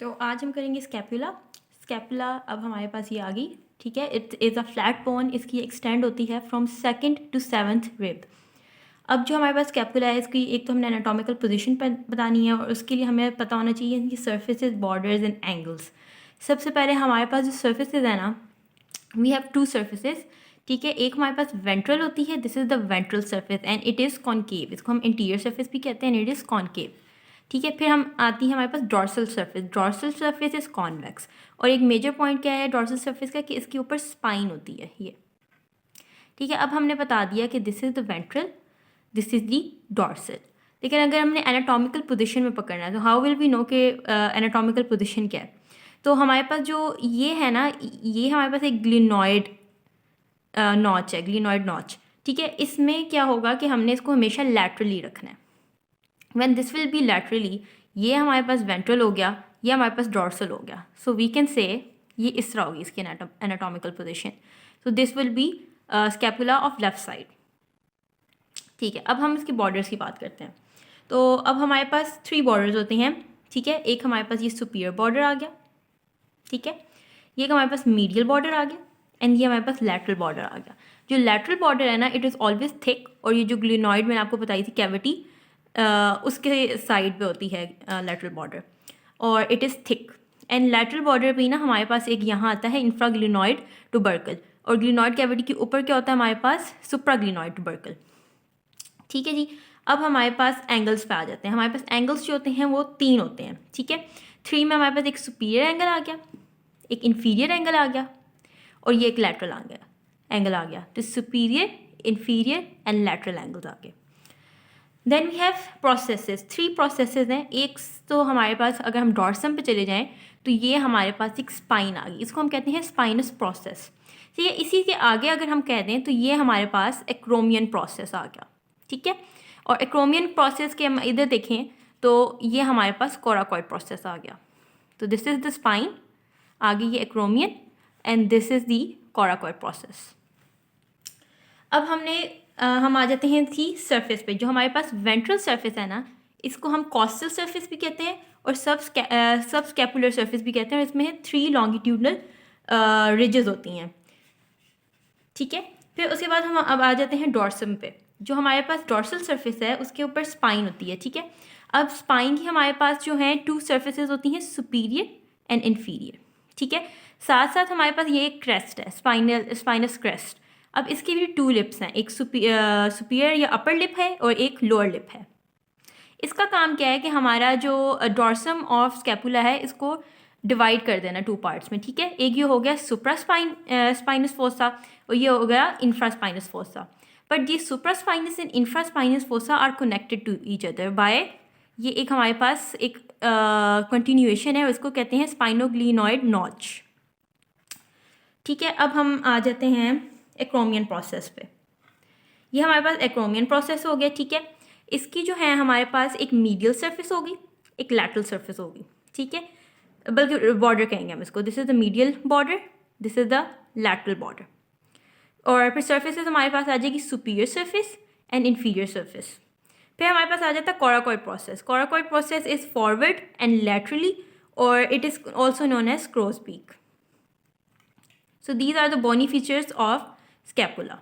तो आज हम करेंगे स्कैपुला। स्कैपुला अब हमारे पास ये आ गई, ठीक है। It is a flat bone, इसकी एक्सटेंड होती है from second to seventh rib. अब जो हमारे पास स्कैपुला है, इसकी एक तो हमने एनाटॉमिकल पोजीशन पर बतानी है और उसके लिए हमें पता होना चाहिए इनकी सर्फेसेस, बॉर्डर्स एंड एंगल्स। सबसे पहले हमारे पास जो सर्फेसेस है ना, वी हैव टू सर्फेसेस, ठीक है। एक हमारे पास वेंट्रल होती है, this is the ventral surface and it is concave, इसको हम इंटीरियर सर्फेस भी कहते हैं एंड इट इज़ कॉनकेव, ठीक है। फिर हम आती है हमारे पास dorsal surface, dorsal surface is convex. और एक मेजर पॉइंट क्या है डॉर्सल सर्फेस का कि इसके ऊपर स्पाइन होती है ये, ठीक है। अब हमने बता दिया कि this is the ventral, this is the dorsal. लेकिन अगर हमने एनाटॉमिकल पोजीशन में पकड़ना है तो हाउ विल वी नो कि एनाटॉमिकल पोजीशन क्या है। तो हमारे पास जो ये है ना, ये हमारे पास एक ग्लिनॉइड नॉच है, ग्लिनॉइड नॉच, ठीक है। इसमें क्या होगा कि हमने इसको हमेशा लैटरली रखना है। When this will be laterally, ये हमारे पास वेंट्रल हो गया, ये हमारे पास डॉर्सल हो गया। सो वी कैन से ये इस तरह होगी इसकी anatomical position. So this will be scapula of left side, ठीक है। अब हम इसकी बॉर्डर्स की बात करते हैं। तो अब हमारे पास 3 बॉर्डर्स होते हैं, ठीक है। एक हमारे पास ये सुपीरियर बॉर्डर आ गया, ठीक है। ये हमारे पास मीडियल बॉर्डर आ गया एंड ये हमारे पास लैटरल बॉर्डर आ गया। जो लैटरल बॉर्डर है ना, इट इज़ ऑलवेज थिक, और ये जो ग्लिनॉइड मैंने आपको बताई थी कैविटी, उसके साइड पे होती है लैटरल बॉर्डर, और it is thick. And lateral border पे ना हमारे पास एक यहाँ आता है इंफ्राग्लिनॉइड टुबर्कल, और ग्लिनॉइड कैविटी के ऊपर क्या होता है हमारे पास सुप्राग्लिनॉइड टुबर्कल, ठीक है जी। अब हमारे पास एंगल्स पे आ जाते हैं। हमारे पास एंगल्स जो होते हैं वो 3 होते हैं, ठीक है। 3 में हमारे पास एक सुपीरियर एंगल आ गया, एक इन्फीरियर एंगल आ गया, और ये एक लैटरल आ गया, एंगल आ गया। तो superior, inferior and lateral angles आ गए। Then we have processes, 3 processes हैं। एक तो हमारे पास अगर हम डॉर्सम पे चले जाएं तो ये हमारे पास एक स्पाइन आ गई, इसको हम कहते हैं स्पाइनस प्रोसेस, ठीक है। इसी के आगे अगर हम कह दें तो ये हमारे पास एक्रोमियन प्रोसेस आ गया, ठीक है। और एक्रोमियन प्रोसेस के हम इधर देखें तो ये हमारे पास कोराकॉइड प्रोसेस आ गया। तो दिस इज़ द स्पाइन, आगे ये acromion and this is the coracoid process. अब हम आ जाते हैं इसकी सरफेस पे। जो हमारे पास वेंट्रल सरफेस है ना, इसको हम कॉस्टल सरफेस भी कहते हैं और सब स्कैपुलर सरफेस भी कहते हैं, और इसमें 3 लॉन्गिट्यूडनल रिजेस होती हैं, ठीक है। फिर उसके बाद हम अब आ जाते हैं डॉर्सम पे। जो हमारे पास डॉर्सल सरफेस है उसके ऊपर स्पाइन होती है, ठीक है। अब स्पाइन की हमारे पास जो है 2 सरफेसेस होती हैं, सुपीरियर एंड इन्फीरियर, ठीक है। साथ साथ हमारे पास ये एक क्रेस्ट है, स्पाइनस क्रेस्ट। अब इसके भी 2 लिप्स हैं, एक सुपीरियर या अपर लिप है और एक लोअर लिप है। इसका काम क्या है कि हमारा जो डॉर्सम ऑफ स्कैपुला है इसको डिवाइड कर देना 2 पार्ट्स में, ठीक है। एक ये हो गया स्पाइनस फोसा और ये हो गया इंफ्रास्पाइनस फोसा। बट ये supraspinous and infraspinous fossa are connected to each other by, ये एक हमारे पास एक कंटिन्यूएशन है, इसको कहते हैं स्पाइनोग्लिनॉइड नॉच, ठीक है। अब हम आ जाते हैं एक्रोमियन प्रोसेस पे। ये हमारे पास एक्रोमियन प्रोसेस हो गया, ठीक है। इसकी जो है हमारे पास एक मीडियल सरफेस होगी, एक लैटरल सरफेस होगी, ठीक है। बल्कि बॉर्डर कहेंगे हम इसको, this is the medial border, this is the lateral border. और फिर सर्फेसेस हमारे पास आ जाएगी superior surface and inferior surface. फिर हमारे पास आ जाता है coracoid process. Coracoid process is forward and laterally, और it is also known as crow's peak. So these are the bony features of scapula.